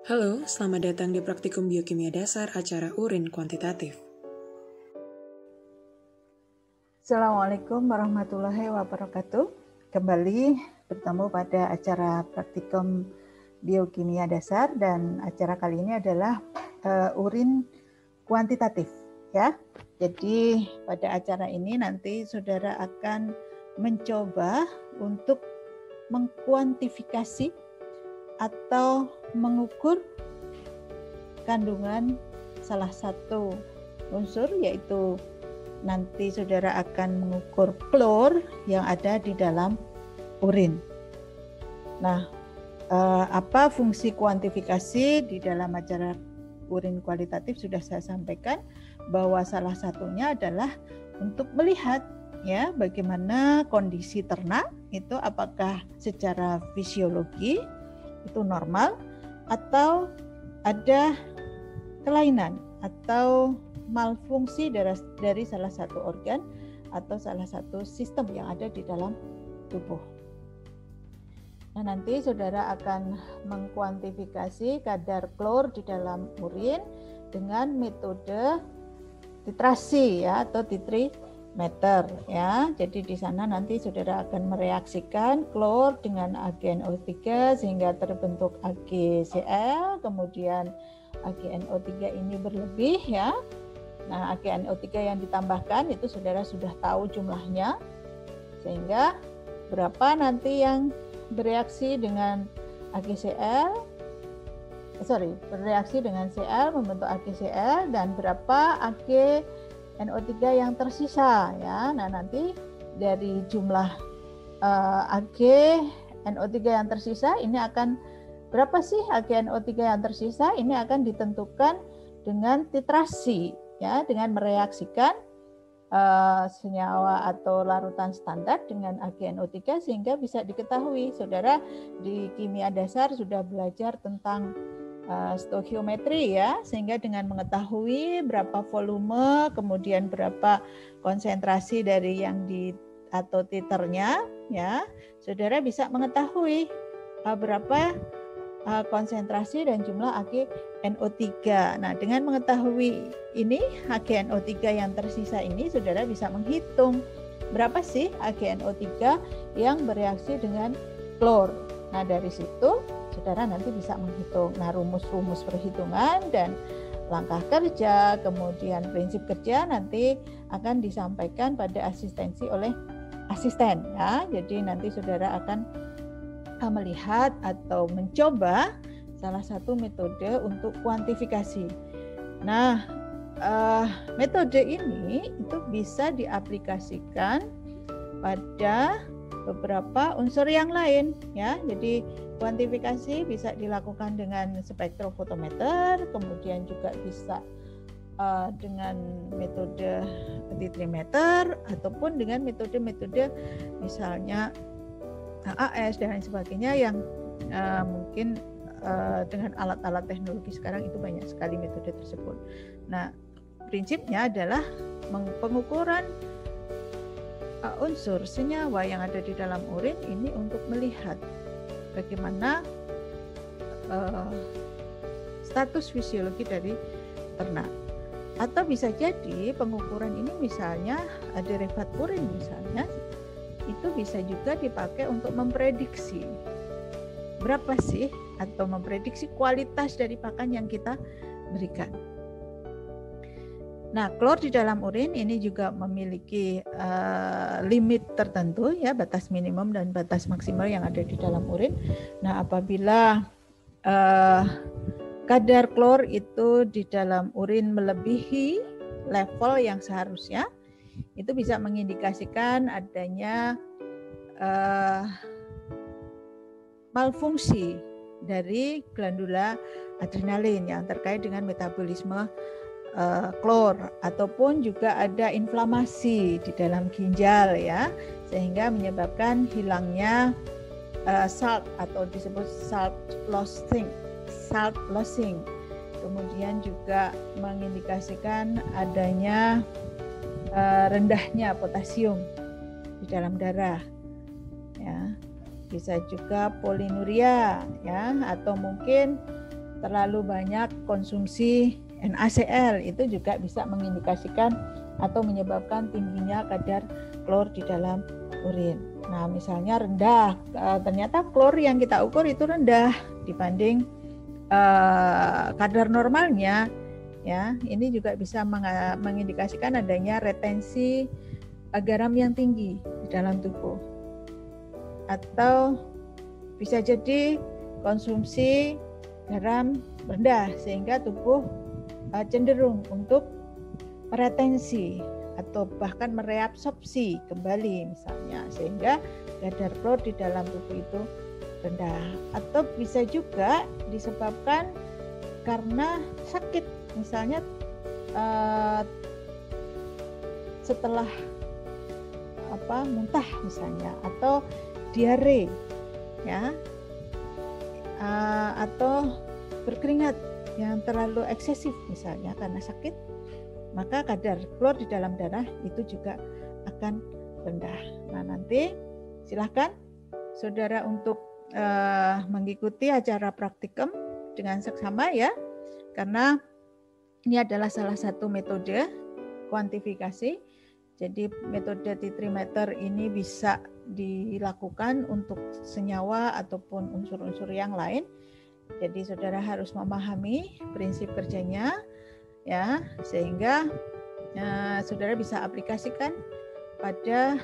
Halo, selamat datang di Praktikum Biokimia Dasar acara Urin Kuantitatif. Assalamualaikum warahmatullahi wabarakatuh. Kembali bertemu pada acara Praktikum Biokimia Dasar, dan acara kali ini adalah urin kuantitatif, ya. Jadi pada acara ini nanti saudara akan mencoba untuk mengkuantifikasi atau mengukur kandungan salah satu unsur, yaitu nanti saudara akan mengukur klor yang ada di dalam urin. Nah, apa fungsi kuantifikasi di dalam acara urin kualitatif sudah saya sampaikan, bahwa salah satunya adalah untuk melihat ya bagaimana kondisi ternak itu, apakah secara fisiologi itu normal atau ada kelainan atau malfungsi dari salah satu organ atau salah satu sistem yang ada di dalam tubuh. Nah, nanti saudara akan mengkuantifikasi kadar klor di dalam urin dengan metode titrasi ya, atau titrimeter ya. Jadi di sana nanti saudara akan mereaksikan klor dengan AgNO3 sehingga terbentuk AgCl, kemudian AgNO3 ini berlebih ya. Nah, AgNO3 yang ditambahkan itu saudara sudah tahu jumlahnya, sehingga berapa nanti yang bereaksi dengan bereaksi dengan Cl membentuk AgCl, dan berapa AgNO3 yang tersisa ya. Nah, nanti dari jumlah AgNO3 yang tersisa ini akan berapa sih AgNO3 yang tersisa, ini akan ditentukan dengan titrasi ya, dengan mereaksikan senyawa atau larutan standar dengan AgNO3, sehingga bisa diketahui. Saudara di kimia dasar sudah belajar tentang stoikiometri ya, sehingga dengan mengetahui berapa volume kemudian berapa konsentrasi dari yang atau titernya ya, saudara bisa mengetahui berapa konsentrasi dan jumlah AgNO3. Nah, dengan mengetahui ini AgNO3 yang tersisa ini, saudara bisa menghitung berapa sih AgNO3 yang bereaksi dengan klor. Nah, dari situ saudara nanti bisa menghitung. Nah, rumus-rumus perhitungan dan langkah kerja, kemudian prinsip kerja nanti akan disampaikan pada asistensi oleh asisten ya. Jadi nanti saudara akan melihat atau mencoba salah satu metode untuk kuantifikasi. Nah, metode ini itu bisa diaplikasikan pada beberapa unsur yang lain ya. Jadi kuantifikasi bisa dilakukan dengan spektrofotometer, kemudian juga bisa dengan metode titrimeter, ataupun dengan metode-metode misalnya AS dan lain sebagainya yang mungkin dengan alat-alat teknologi sekarang itu banyak sekali metode tersebut. Nah, prinsipnya adalah pengukuran unsur senyawa yang ada di dalam urin ini untuk melihat bagaimana status fisiologi dari ternak. Atau bisa jadi pengukuran ini misalnya derivat urin misalnya, itu bisa juga dipakai untuk memprediksi berapa sih, atau memprediksi kualitas dari pakan yang kita berikan. Nah, klor di dalam urin ini juga memiliki limit tertentu ya, batas minimum dan batas maksimal yang ada di dalam urin. Nah, apabila kadar klor itu di dalam urin melebihi level yang seharusnya, itu bisa mengindikasikan adanya malfungsi dari glandula adrenalin yang terkait dengan metabolisme klor, ataupun juga ada inflamasi di dalam ginjal ya, sehingga menyebabkan hilangnya salt atau disebut salt lossing. Kemudian juga mengindikasikan adanya rendahnya potasium di dalam darah ya. Bisa juga polinuria ya, atau mungkin terlalu banyak konsumsi NaCl, itu juga bisa mengindikasikan atau menyebabkan tingginya kadar klor di dalam urin. Nah, misalnya rendah, ternyata klor yang kita ukur itu rendah dibanding kadar normalnya, ya. Ini juga bisa mengindikasikan adanya retensi garam yang tinggi di dalam tubuh. Atau bisa jadi konsumsi garam rendah sehingga tubuh cenderung untuk meretensi atau bahkan mereabsorpsi kembali misalnya, sehingga kadar klor di dalam tubuh itu rendah. Atau bisa juga disebabkan karena sakit, misalnya setelah muntah misalnya, atau diare, ya, atau berkeringat yang terlalu eksesif misalnya karena sakit, maka kadar klor di dalam darah itu juga akan rendah. Nah, nanti silahkan saudara untuk mengikuti acara praktikum dengan seksama, ya, karena ini adalah salah satu metode kuantifikasi. Jadi metode titrimeter ini bisa dilakukan untuk senyawa ataupun unsur-unsur yang lain. Jadi saudara harus memahami prinsip kerjanya, ya, sehingga saudara bisa aplikasikan pada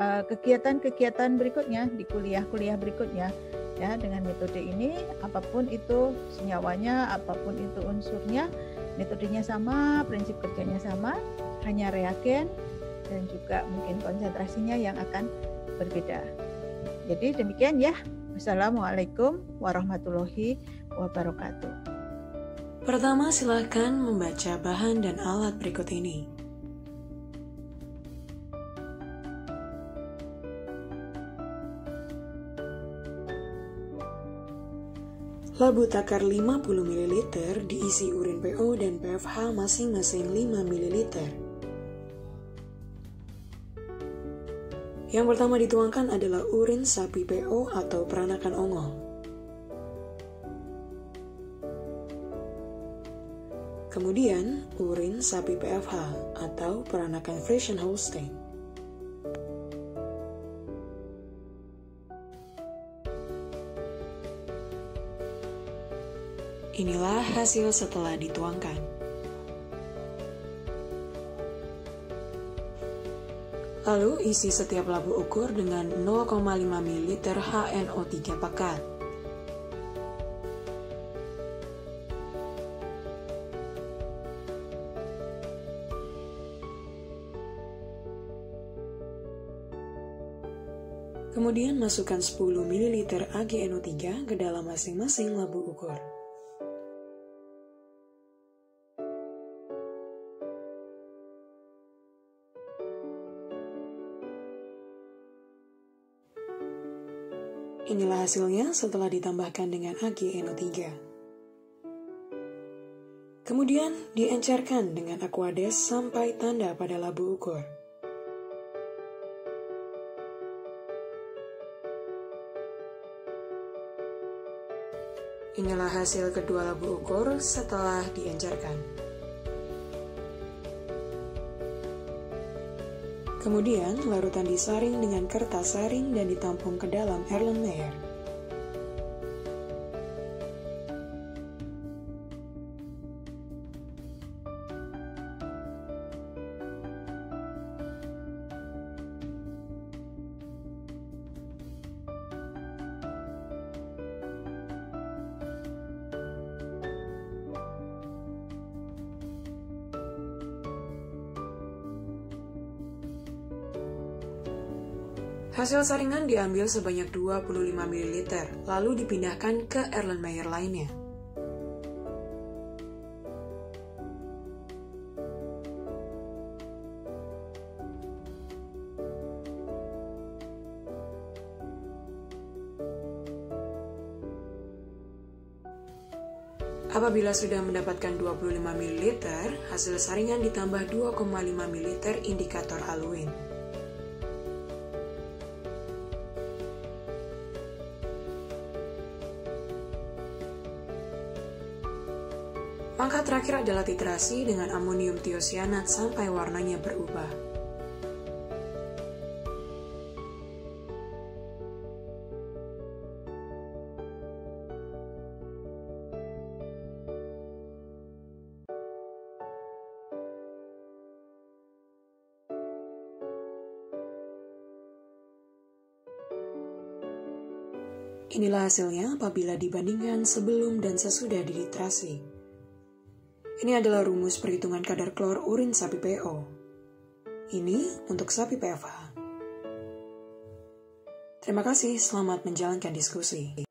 kegiatan-kegiatan berikutnya di kuliah-kuliah berikutnya, ya. Dengan metode ini, apapun itu senyawanya, apapun itu unsurnya, metodenya sama, prinsip kerjanya sama, hanya reagen dan juga mungkin konsentrasinya yang akan berbeda. Jadi demikian, ya. Wassalamualaikum warahmatullahi wabarakatuh. Pertama, silakan membaca bahan dan alat berikut ini. Labu takar 50 ml diisi urin PO dan PFH masing-masing 5 ml. Yang pertama dituangkan adalah urin sapi PO atau peranakan ongol. Kemudian urin sapi PFH atau peranakan Friesian Holstein. Inilah hasil setelah dituangkan. Lalu isi setiap labu ukur dengan 0,5 ml HNO3 pekat. Kemudian masukkan 10 ml AgNO3 ke dalam masing-masing labu ukur. Inilah hasilnya setelah ditambahkan dengan AgNO3. Kemudian diencerkan dengan Aquades sampai tanda pada labu ukur. Inilah hasil kedua labu ukur setelah diencerkan. Kemudian, larutan disaring dengan kertas saring dan ditampung ke dalam Erlenmeyer. Hasil saringan diambil sebanyak 25 ml, lalu dipindahkan ke Erlenmeyer lainnya. Apabila sudah mendapatkan 25 ml, hasil saringan ditambah 2,5 ml indikator aluin. Langkah terakhir adalah titrasi dengan amonium tiosianat sampai warnanya berubah. Inilah hasilnya apabila dibandingkan sebelum dan sesudah dititrasi. Ini adalah rumus perhitungan kadar klor urin sapi PO. Ini untuk sapi PFA. Terima kasih, selamat menjalankan diskusi.